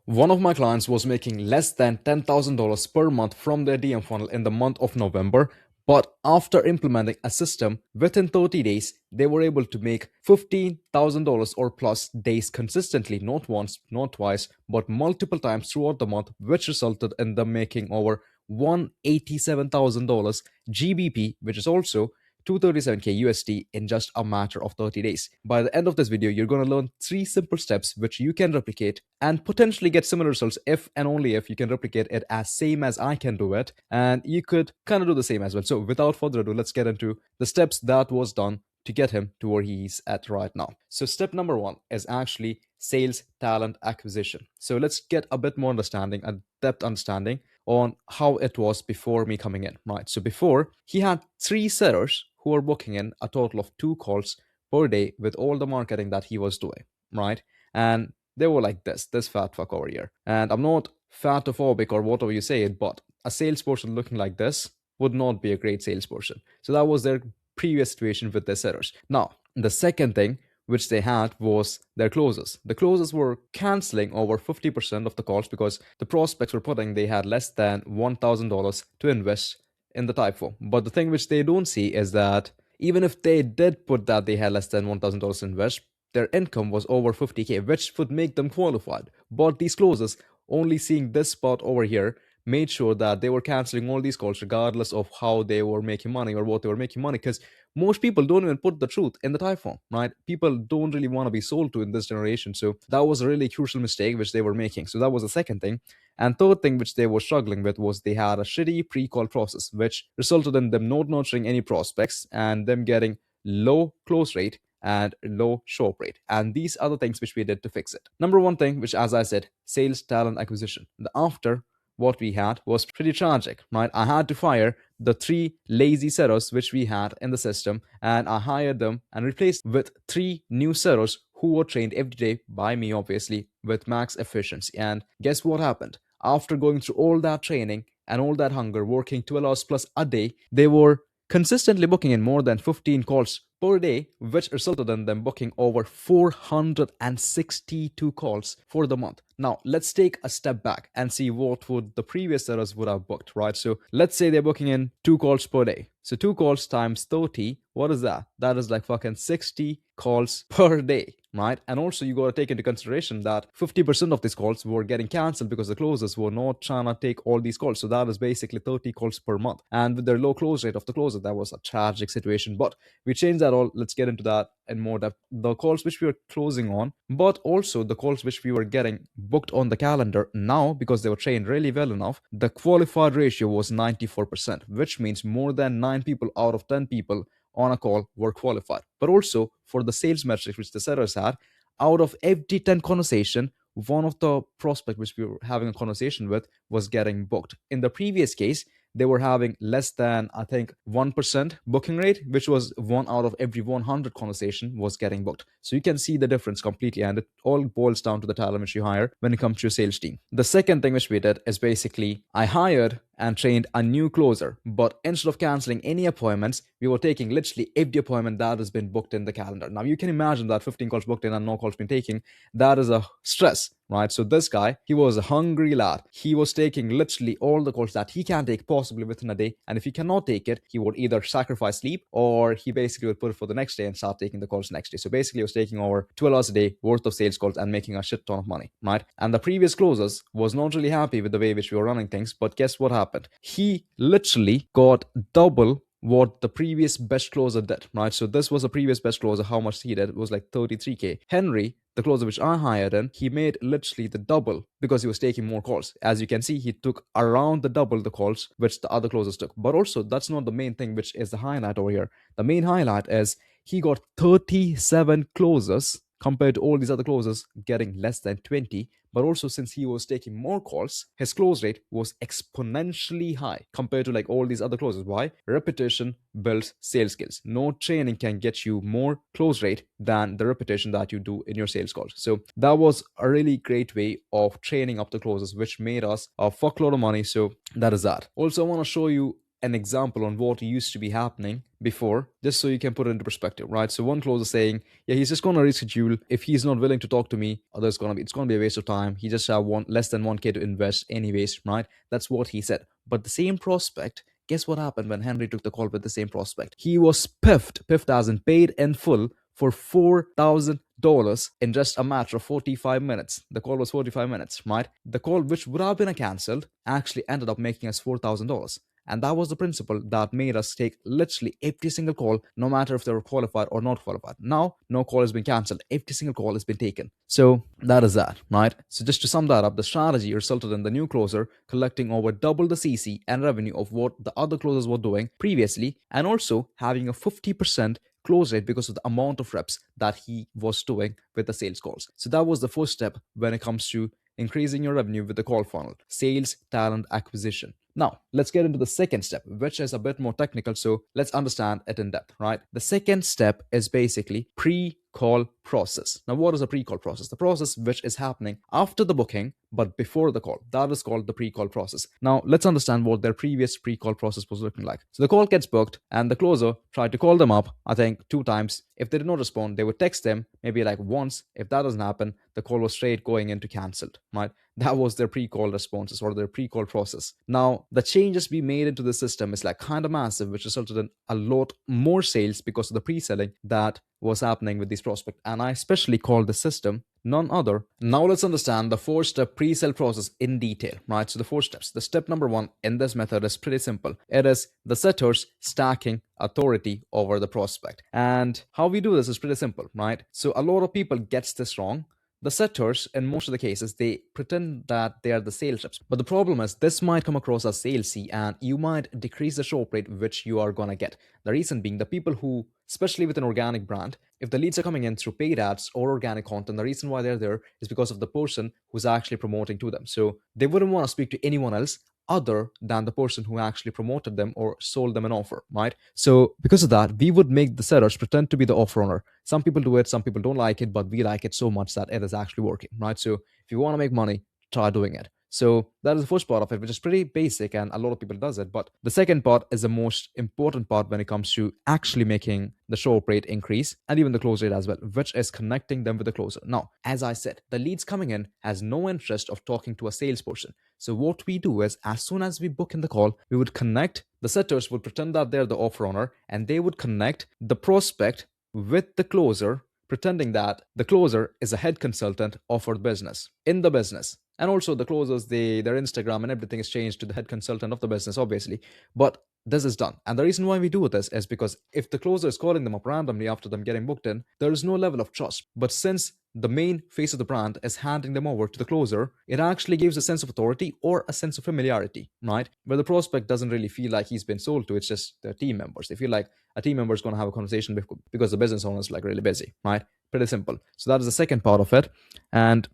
One of my clients was making less than $10,000 per month from their DM funnel in the month of November, but after implementing a system within 30 days, they were able to make $15,000 or plus days consistently, not once, not twice, but multiple times throughout the month, which resulted in them making over $187,000 GBP, which is also 237k USD in just a matter of 30 days. By the end of this video, you're going to learn 3 simple steps which you can replicate and potentially get similar results if and only if you can replicate it as same as I can do it, and you could kind of do the same as well. So without further ado, let's get into the steps that was done to get him to where he's at right now. So step number 1 is actually sales talent acquisition. So let's get a bit more understanding, a depth understanding on how it was before me coming in, right? So before, he had 3 sellers who were booking in a total of 2 calls per day with all the marketing that he was doing, right? And they were like this fat fuck over here. And I'm not fatophobic or whatever you say it, but a salesperson looking like this would not be a great salesperson. So that was their previous situation with their sellers. Now, the second thing which they had was their closes. The closes were canceling over 50% of the calls because the prospects were putting they had less than $1,000 to invest in the type form. But the thing which they don't see is that even if they did put that they had less than $1,000 to invest, their income was over 50k, which would make them qualified. But these closes, only seeing this spot over here, made sure that they were canceling all these calls regardless of how they were making money or what they were making money, because most people don't even put the truth in the type form, right? People don't really want to be sold to in this generation. So that was a really crucial mistake which they were making. So that was the second thing. And third thing which they were struggling with was they had a shitty pre-call process, which resulted in them not nurturing any prospects and them getting low close rate and low show up rate. And these are the things which we did to fix it. Number one thing, which as I said, sales talent acquisition. The after what we had was pretty tragic, right? I had to fire the 3 lazy sellers which we had in the system, and I hired them and replaced with 3 new sellers who were trained every day by me, obviously, with max efficiency. And guess what happened? After going through all that training and all that hunger, working 12 hours plus a day, they were consistently booking in more than 15 calls per day, which resulted in them booking over 462 calls for the month. Now, let's take a step back and see what would the previous sellers would have booked, right? So let's say they're booking in 2 calls per day. So 2 calls times 30, what is that? That is like fucking 60 calls per day, right? And also you got to take into consideration that 50% of these calls were getting canceled because the closers were not trying to take all these calls. So that is basically 30 calls per month. And with their low close rate of the closer, that was a tragic situation. But we changed that all. Let's get into that in more depth. The calls which we were closing on, but also the calls which we were getting booked on the calendar now, because they were trained really well enough, the qualified ratio was 94%, which means more than 9 people out of 10 people on a call were qualified. But also for the sales metrics which the sellers had, out of every 10 conversation, one of the prospect which we were having a conversation with was getting booked. In the previous case, they were having less than, I think, 1% booking rate, which was 1 out of every 100 conversation was getting booked. So you can see the difference completely, and it all boils down to the talent which you hire when it comes to your sales team. The second thing which we did is basically I hired and trained a new closer, but instead of canceling any appointments, we were taking literally every appointment that has been booked in the calendar. Now you can imagine that 15 calls booked in and no calls been taking, that is a stress, right? So this guy, he was a hungry lad. He was taking literally all the calls that he can take possibly within a day, and if he cannot take it, he would either sacrifice sleep or he basically would put it for the next day and start taking the calls next day. So basically he was taking over 12 hours a day worth of sales calls and making a shit ton of money, right? And the previous closers was not really happy with the way which we were running things, but guess what happened? He literally got double what the previous best closer did, right? So this was a previous best closer. How much he did? It was like 33k. Henry, the closer which I hired in, he made literally the double because he was taking more calls. As you can see, he took around the double the calls which the other closers took. But also, that's not the main thing which is the highlight over here. The main highlight is he got 37 closers compared to all these other closers getting less than 20. But also, since he was taking more calls, his close rate was exponentially high compared to like all these other closers. Why? Repetition builds sales skills. No training can get you more close rate than the repetition that you do in your sales calls. So that was a really great way of training up the closers, which made us a fuckload of money. So that is that. Also, I want to show you an example on what used to be happening before, just so you can put it into perspective, right? So one closer saying, yeah, he's just gonna reschedule if he's not willing to talk to me, or it's gonna be a waste of time. He just have one less than 1K to invest anyways, right? That's what he said. But the same prospect, guess what happened when Henry took the call with the same prospect? He was piffed as in paid in full for $4,000 in just a matter of 45 minutes. The call was 45 minutes, right? The call, which would have been cancelled, actually ended up making us $4,000. And that was the principle that made us take literally every single call, no matter if they were qualified or not qualified. Now, no call has been cancelled. Every single call has been taken. So that is that, right? So just to sum that up, the strategy resulted in the new closer collecting over double the CC and revenue of what the other closers were doing previously, and also having a 50% close rate because of the amount of reps that he was doing with the sales calls. So that was the first step when it comes to increasing your revenue with the call funnel: sales talent acquisition. Now, let's get into the second step, which is a bit more technical, so let's understand it in depth, right? The second step is basically pre-call process. Now, what is a pre-call process? The process which is happening after the booking, but before the call. That is called the pre-call process. Now, let's understand what their previous pre-call process was looking like. So the call gets booked, and the closer tried to call them up, I think 2 times. If they did not respond, they would text them maybe like once. If that doesn't happen, the call was straight going into cancelled, right? That was their pre-call responses or their pre-call process. Now, the changes we made into the system is like kind of massive, which resulted in a lot more sales because of the pre-selling that was happening with these prospects. And I especially call the system none other. Now let's understand the 4-step pre-sale process in detail, right? So the 4 steps. The step number 1 in this method is pretty simple. It is the setters stacking authority over the prospect. And how we do this is pretty simple, right? So a lot of people gets this wrong. The setters, in most of the cases, they pretend that they are the sales reps. But the problem is this might come across as salesy, and you might decrease the show rate which you are going to get. The reason being, the people who, especially with an organic brand, if the leads are coming in through paid ads or organic content, the reason why they're there is because of the person who's actually promoting to them. So they wouldn't want to speak to anyone else other than the person who actually promoted them or sold them an offer, right? So because of that, we would make the sellers pretend to be the offer owner. Some people do it, some people don't like it, but we like it so much that it is actually working, right? So if you want to make money, try doing it. So that is the first part of it, which is pretty basic, and a lot of people does it. But the second part is the most important part when it comes to actually making the show rate increase and even the close rate as well, which is connecting them with the closer. Now, as I said, the leads coming in has no interest of talking to a salesperson. So what we do is, as soon as we book in the call, we would connect, the setters would pretend that they're the offer owner, and they would connect the prospect with the closer, pretending that the closer is a head consultant offered business in the business. And also the closers, their Instagram and everything is changed to the head consultant of the business, obviously. But this is done. And the reason why we do this is because if the closer is calling them up randomly after them getting booked in, there is no level of trust. But since the main face of the brand is handing them over to the closer, it actually gives a sense of authority or a sense of familiarity, right? Where the prospect doesn't really feel like he's been sold to, it's just their team members. They feel like a team member is going to have a conversation because the business owner is like really busy, right? Pretty simple. So that is the second part of it. And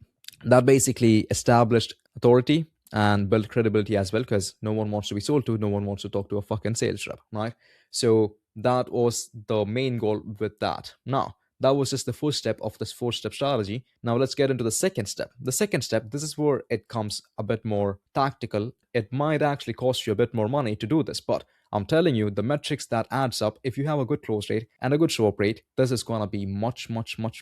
that basically established authority and built credibility as well, because no one wants to be sold to, no one wants to talk to a fucking sales rep, right? So that was the main goal with that. Now, that was just the first step of this 4-step strategy. Now let's get into the second step. The second step, this is where it comes a bit more tactical. It might actually cost you a bit more money to do this, but I'm telling you, the metrics that adds up, if you have a good close rate and a good show up rate, this is going to be much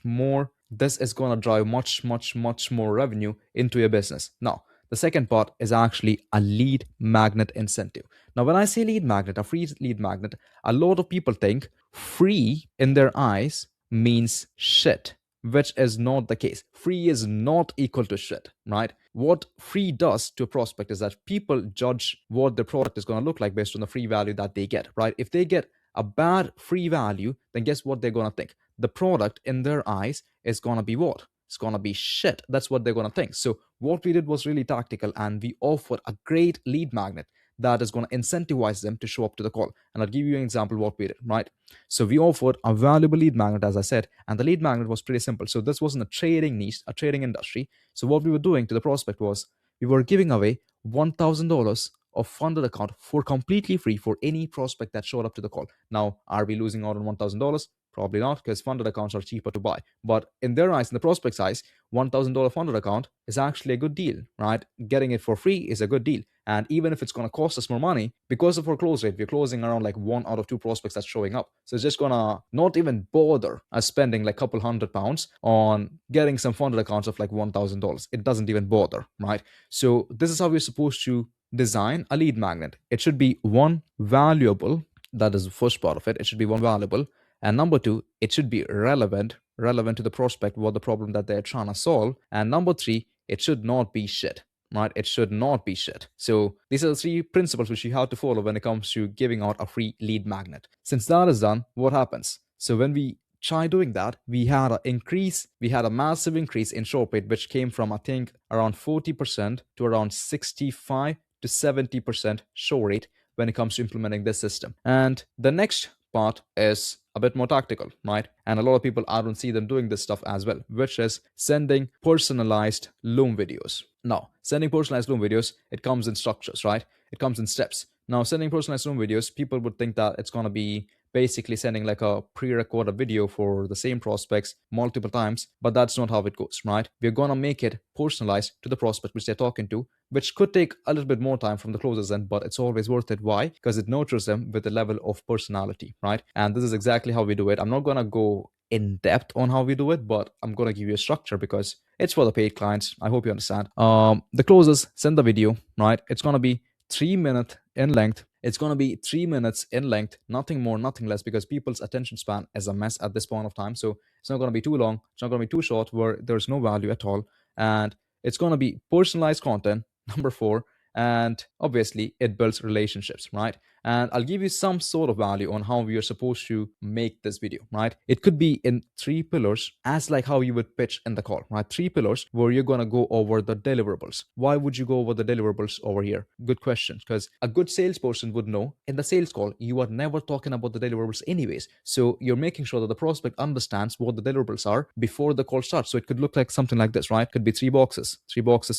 more. This is going to drive much more revenue into your business. Now, the second part is actually a lead magnet incentive. Now, when I say lead magnet, a free lead magnet, a lot of people think free in their eyes means shit, which is not the case. Free is not equal to shit, right? What free does to a prospect is that people judge what the product is going to look like based on the free value that they get, right? If they get a bad free value, then guess what they're going to think? The product in their eyes is going to be what? It's going to be shit. That's what they're going to think. So what we did was really tactical, and we offered a great lead magnet that is going to incentivize them to show up to the call. And I'll give you an example of what we did, right? So we offered a valuable lead magnet, as I said, and the lead magnet was pretty simple. So this wasn't a trading niche, a trading industry. So what we were doing to the prospect was we were giving away $1,000 of funded account for completely free for any prospect that showed up to the call. Now, are we losing out on $1,000? Probably not, because funded accounts are cheaper to buy. But in their eyes, in the prospect's eyes, $1,000 funded account is actually a good deal, right? Getting it for free is a good deal. And even if it's going to cost us more money, because of our close rate, we're closing around like 1 out of 2 prospects that's showing up. So it's just going to not even bother us spending like a couple £100 on getting some funded accounts of like $1,000. It doesn't even bother, right? So this is how we're supposed to design a lead magnet. It should be one, valuable. That is the first part of it. It should be one, valuable. And number two, it should be relevant to the prospect, what the problem that they're trying to solve. And number three, it should not be shit, right? It should not be shit. So these are the 3 principles which you have to follow when it comes to giving out a free lead magnet. Since that is done, what happens? So when we try doing that, we had a massive increase in show rate, which came from, I think, around 40% to around 65 to 70% show rate when it comes to implementing this system. And the next part is a bit more tactical, right? And a lot of people, I don't see them doing this stuff as well, which is sending personalized Loom videos. Now, sending personalized Loom videos, it comes in structures, right? It comes in steps. Now, sending personalized Loom videos, people would think that it's going to be basically sending like a pre-recorded video for the same prospects multiple times, but that's not how it goes, right? We're going to make it personalized to the prospect which they're talking to, which could take a little bit more time from the closer's end, but it's always worth it. Why? Because it nurtures them with a level of personality, right? And this is exactly how we do it. I'm not going to go in depth on how we do it, but I'm going to give you a structure because it's for the paid clients. I hope you understand. The closers send the video, right? It's going to be 3 minutes in length. It's going to be 3 minutes in length, nothing more, nothing less, because people's attention span is a mess at this point of time. So it's not going to be too long. It's not going to be too short where there's no value at all. And it's going to be personalized content, number 4. And obviously, it builds relationships, right? And I'll give you some sort of value on how we are supposed to make this video, right? It could be in 3 pillars, as like how you would pitch in the call, right? 3 pillars where you're going to go over the deliverables. Why would you go over the deliverables over here? Good question. Because a good salesperson would know in the sales call, you are never talking about the deliverables anyways. So you're making sure that the prospect understands what the deliverables are before the call starts. So it could look like something like this, right? Could be 3 boxes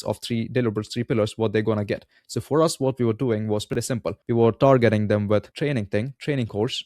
of 3 deliverables, 3 pillars, what they're going to get. So for us, what we were doing was pretty simple. We were targeting them with training course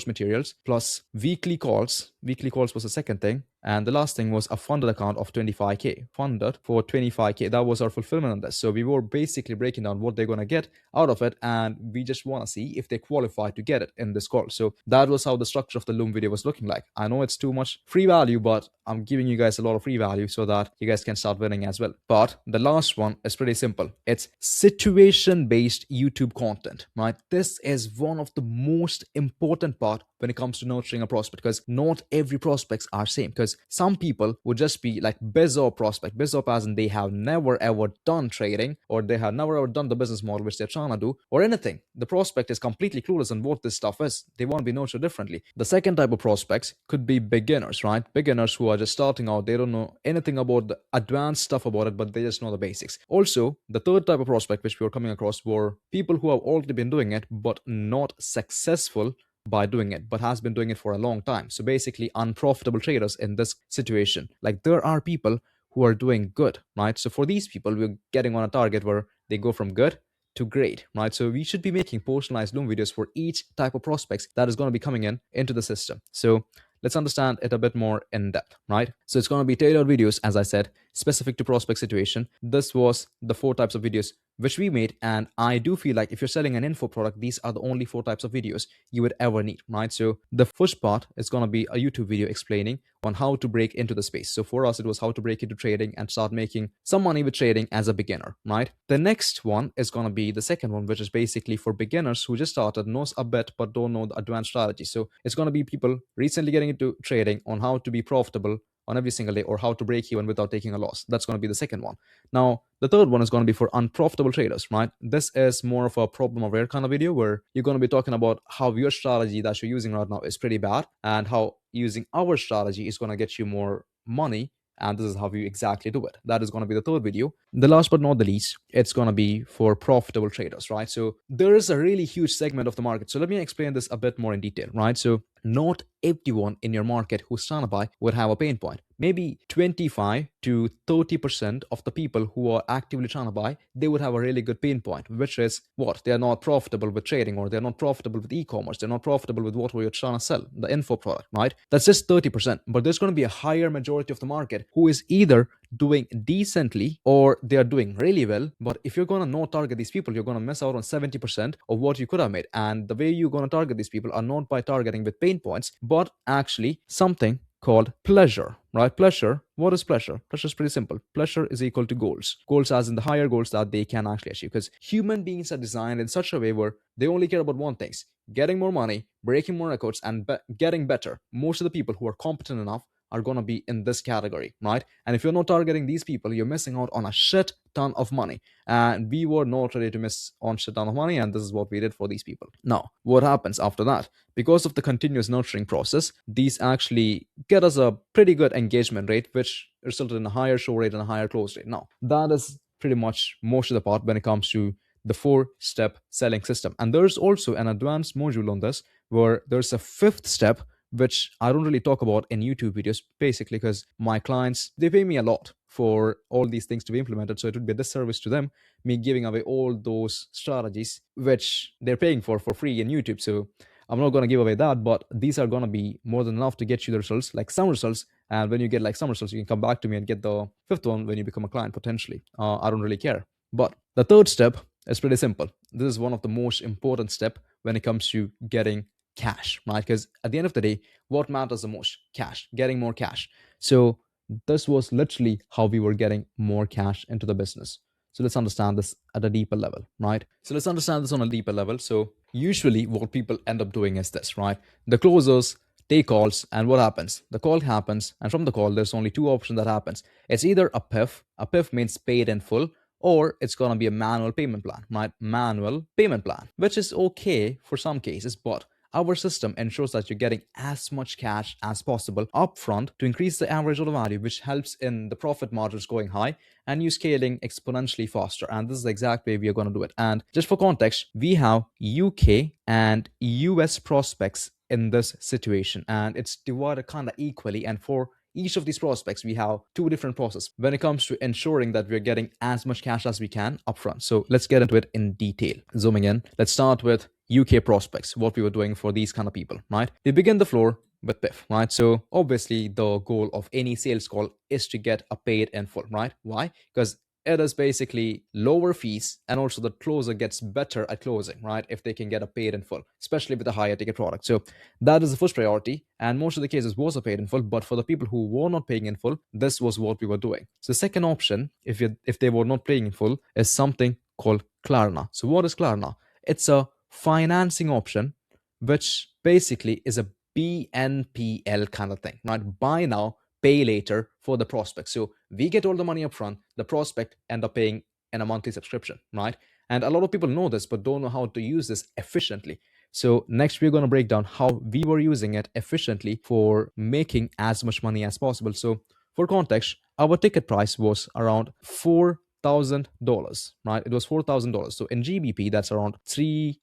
materials, plus weekly calls. Weekly calls was the second thing. And the last thing was a funded account of 25K. Funded for 25K. That was our fulfillment on this. So we were basically breaking down what they're going to get out of it. And we just want to see if they qualify to get it in this call. So that was how the structure of the Loom video was looking like. I know it's too much free value, but I'm giving you guys a lot of free value so that you guys can start winning as well. But the last one is pretty simple. It's situation-based YouTube content, right? This is one of the most important part when it comes to nurturing a prospect, because not every prospects are same. Because some people would just be like bizarre prospect, bizarre as in they have never ever done trading, or they have never ever done the business model which they're trying to do, or anything. The prospect is completely clueless on what this stuff is. They want to be nurtured differently. The second type of prospects could be beginners, right? Beginners who are just starting out. They don't know anything about the advanced stuff about it, but they just know the basics. Also, the third type of prospect which we were coming across were people who have already been doing it but not successful by doing it, but has been doing it for a long time. So basically unprofitable traders in this situation. Like there are people who are doing good, right? So for these people, we're getting on a target where they go from good to great, right? So we should be making personalized Loom videos for each type of prospects that is going to be coming into the system. So let's understand it a bit more in depth, right? So it's going to be tailored videos, as I said, specific to prospect situation. This was the 4 types of videos which we made. And I do feel like if you're selling an info product, these are the only 4 types of videos you would ever need, right? So the first part is going to be a YouTube video explaining on how to break into the space. So for us, it was how to break into trading and start making some money with trading as a beginner, right? The next one is going to be the second one, which is basically for beginners who just started, knows a bit, but don't know the advanced strategy. So it's going to be people recently getting into trading on how to be profitable on every single day, or how to break even without taking a loss. That's going to be the second one. Now, the third one is going to be for unprofitable traders, right? This is more of a problem aware kind of video where you're going to be talking about how your strategy that you're using right now is pretty bad and how using our strategy is going to get you more money. And this is how you exactly do it. That is going to be the third video. The last but not the least, it's going to be for profitable traders, right? So there is a really huge segment of the market. So let me explain this a bit more in detail, right? So not everyone in your market who's trying to buy would have a pain point. Maybe 25 to 30% of the people who are actively trying to buy, they would have a really good pain point, which is what? They're not profitable with trading, or they're not profitable with e-commerce. They're not profitable with what we're trying to sell, the info product, right? That's just 30%. But there's going to be a higher majority of the market who is either doing decently or they are doing really well. But if you're going to not target these people, you're going to miss out on 70% of what you could have made. And the way you're going to target these people are not by targeting with pain points, but actually something called pleasure, right? Pleasure. What is pleasure? Pleasure is pretty simple. Pleasure is equal to goals. Goals as in the higher goals that they can actually achieve. Because human beings are designed in such a way where they only care about one thing: getting more money, breaking more records, and getting better. Most of the people who are competent enough are going to be in this category, right? And if you're not targeting these people, you're missing out on a shit ton of money. And we were not ready to miss on shit ton of money, and this is what we did for these people. Now, what happens after that? Because of the continuous nurturing process, these actually get us a pretty good engagement rate, which resulted in a higher show rate and a higher close rate. Now, that is pretty much most of the part when it comes to the 4-step selling system. And there's also an advanced module on this where there's a 5th step, which I don't really talk about in YouTube videos, basically because my clients, they pay me a lot for all these things to be implemented. So it would be a disservice to them, me giving away all those strategies, which they're paying for free in YouTube. So I'm not going to give away that, but these are going to be more than enough to get you the results, like some results. And when you get like some results, you can come back to me and get the 5th one when you become a client, potentially. I don't really care. But the 3rd step is pretty simple. This is one of the most important step when it comes to getting cash, right? Because at the end of the day, what matters the most? Cash, getting more cash. So this was literally how we were getting more cash into the business. So let's understand this at a deeper level, right? So let's understand this on a deeper level. So usually what people end up doing is this, right? The closers take calls, and what happens? The call happens, and from the call, there's only 2 options that happens. It's either a PIF. A PIF means paid in full, or it's going to be a manual payment plan, right? Manual payment plan, which is okay for some cases, but our system ensures that you're getting as much cash as possible upfront to increase the average order value, which helps in the profit margins going high and you scaling exponentially faster. And this is the exact way we are going to do it. And just for context, we have UK and US prospects in this situation, and it's divided kind of equally. And for each of these prospects, we have 2 different processes when it comes to ensuring that we're getting as much cash as we can upfront. So let's get into it in detail. Zooming in, let's start with UK prospects, what we were doing for these kind of people, right? They begin the floor with PIF, right? So obviously the goal of any sales call is to get a paid in full, right? Why? Because it is basically lower fees, and also the closer gets better at closing, right? If they can get a paid in full, especially with a higher ticket product. So that is the first priority, and most of the cases was a paid in full. But for the people who were not paying in full, this was what we were doing. So the second option, if they were not paying in full, is something called Klarna. So what is Klarna? It's a financing option, which basically is a BNPL kind of thing, right? Buy now, pay later for the prospect. So we get all the money up front, the prospect end up paying in a monthly subscription, right? And a lot of people know this, but don't know how to use this efficiently. So next we're going to break down how we were using it efficiently for making as much money as possible. So for context, our ticket price was around $4,000, right? It was $4,000. So in GBP, that's around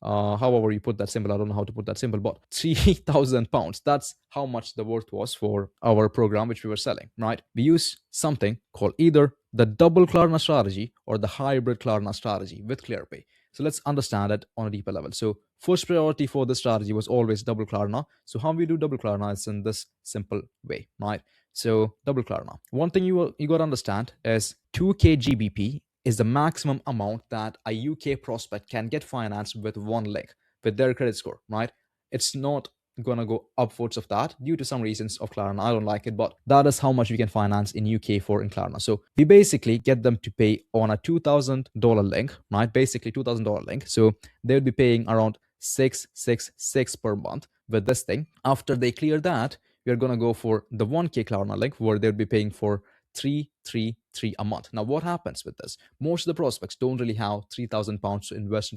however you put that symbol, I don't know how to put that symbol, but £3,000. That's how much the worth was for our program, which we were selling, right? We use something called either the double Klarna strategy or the hybrid Klarna strategy with ClearPay. So let's understand it on a deeper level. So first priority for this strategy was always double Klarna. So how we do double Klarna is in this simple way, right? So double Klarna. One thing you got to understand is 2K GBP is the maximum amount that a UK prospect can get financed with one link with their credit score, right? It's not gonna go upwards of that due to some reasons of Klarna. I don't like it, but that is how much we can finance in UK for in Klarna. So we basically get them to pay on a $2,000 link, right? Basically $2,000 link. So they would be paying around 666 per month with this thing. After they clear that, we are gonna go for the 1K Klarna link where they'll be paying for 333 a month. Now, what happens with this? Most of the prospects don't really have £3,000 to invest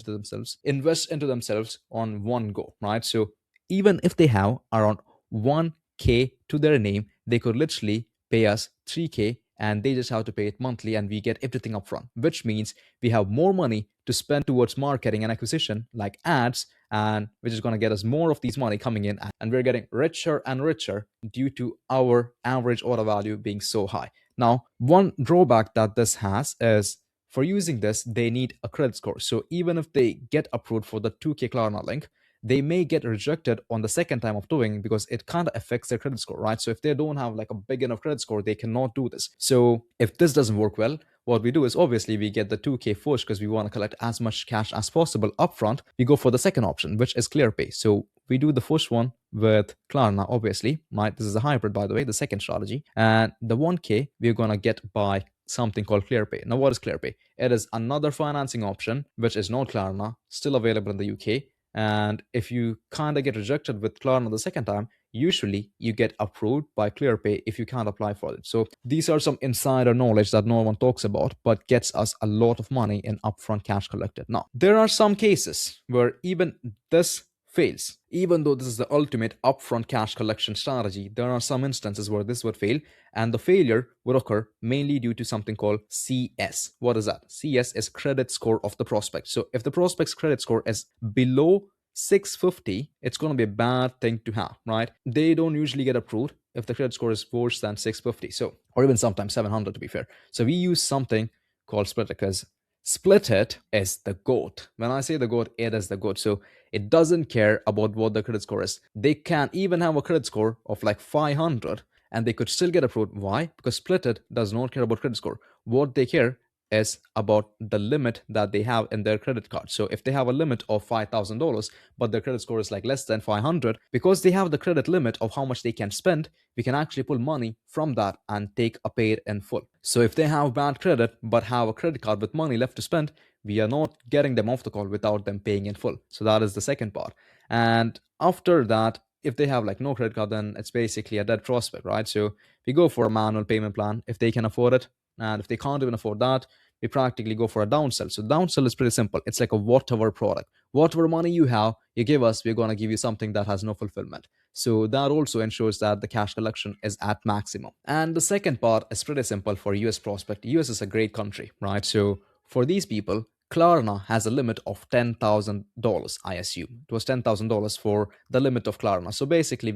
into themselves on one go, right? So even if they have around 1K to their name, they could literally pay us 3K and they just have to pay it monthly and we get everything upfront, which means we have more money to spend towards marketing and acquisition like ads and which is going to get us more of these money coming in, and we're getting richer and richer due to our average order value being so high. Now, one drawback that this has is for using this, they need a credit score. So even if they get approved for the 2K Klarna link, they may get rejected on the second time of doing, because it kind of affects their credit score, right? So if they don't have like a big enough credit score, they cannot do this. So if this doesn't work well, what we do is obviously we get the 2K first because we want to collect as much cash as possible upfront. We go for the second option, which is ClearPay. So we do the first one with Klarna, obviously, right? This is a hybrid, by the way, the second strategy. And the 1K we're going to get by something called ClearPay. Now, what is ClearPay? It is another financing option, which is not Klarna, still available in the UK. And if you kind of get rejected with Klarna the second time, usually you get approved by ClearPay if you can't apply for it. So these are some insider knowledge that no one talks about, but gets us a lot of money in upfront cash collected. Now, there are some cases where even this fails. Even though this is the ultimate upfront cash collection strategy, there are some instances where this would fail, and the failure would occur mainly due to something called CS. What is that? CS is credit score of the prospect. So if the prospect's credit score is below 650, it's going to be a bad thing to have, right? They don't usually get approved if the credit score is worse than 650. So, or even sometimes 700 to be fair. So we use something called Split It, because Split It is the GOAT. When I say the GOAT, it is the GOAT. So it doesn't care about what the credit score is. They can even have a credit score of like 500 and they could still get approved. Why? Because Split It does not care about credit score. What they care is about the limit that they have in their credit card. So if they have a limit of $5,000, but their credit score is like less than 500, because they have the credit limit of how much they can spend, we can actually pull money from that and take a paid in full. So if they have bad credit, but have a credit card with money left to spend, we are not getting them off the call without them paying in full. So that is the second part. And after that, if they have like no credit card, then it's basically a dead prospect, right? So we go for a manual payment plan if they can afford it. And if they can't even afford that, we practically go for a downsell. So downsell is pretty simple. It's like a whatever product. Whatever money you have, you give us, we're going to give you something that has no fulfillment. So that also ensures that the cash collection is at maximum. And the second part is pretty simple for US prospect. US is a great country, right? So for these people, Klarna has a limit of $10,000, I assume. It was $10,000 for the limit of Klarna. So basically,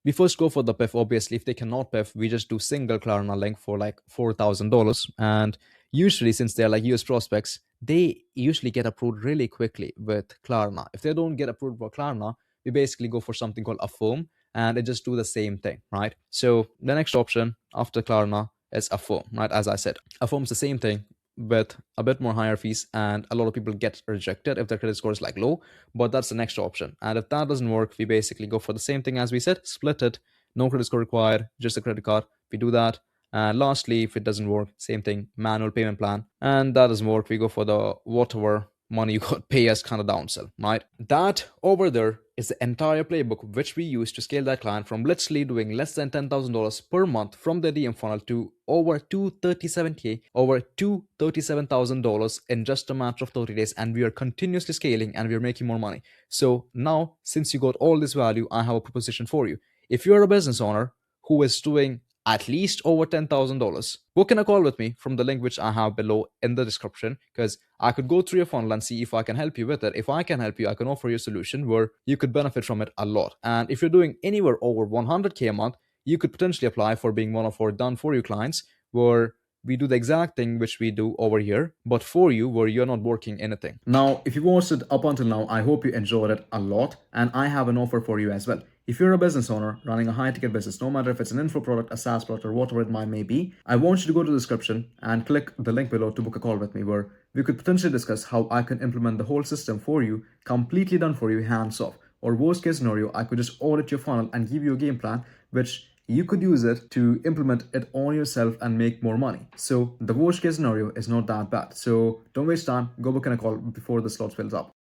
we first go for the PIF. Obviously, if they cannot PIF, we just do single Klarna link for like $4,000. And usually, since they're like US prospects, they usually get approved really quickly with Klarna. If they don't get approved for Klarna, we basically go for something called Affirm, and it just do the same thing, right? So the next option after Klarna is Affirm, right? As I said, Affirm's the same thing, with a bit more higher fees, and a lot of people get rejected if their credit score is like low, but that's the next option. And if that doesn't work, we basically go for the same thing as we said, Split It, no credit score required, just a credit card. We do that. And lastly, if it doesn't work, same thing, manual payment plan. And that doesn't work, we go for the whatever money you got pay us kind of downsell, right? That over there is the entire playbook which we use to scale that client from literally doing less than $10,000 per month from the DM funnel to over 237K, over $237,000 in just a matter of 30 days. And we are continuously scaling and we are making more money. So now, since you got all this value, I have a proposition for you. If you're a business owner who is doing at least over $10,000, book in a call with me from the link which I have below in the description, because I could go through your funnel and see if I can help you with it. If I can help you, I can offer you a solution where you could benefit from it a lot. And if you're doing anywhere over 100K a month, you could potentially apply for being one of our done for you clients, where we do the exact thing which we do over here, but for you, where you're not working anything. Now, if you watched it up until now, I hope you enjoyed it a lot, and I have an offer for you as well. If you're a business owner running a high-ticket business, no matter if it's an info product, a SaaS product, or whatever it may be, I want you to go to the description and click the link below to book a call with me, where we could potentially discuss how I can implement the whole system for you, completely done for you, hands off. Or worst case scenario, I could just audit your funnel and give you a game plan, which you could use it to implement it on yourself and make more money. So the worst case scenario is not that bad. So don't waste time, go book in a call before the slot fills up.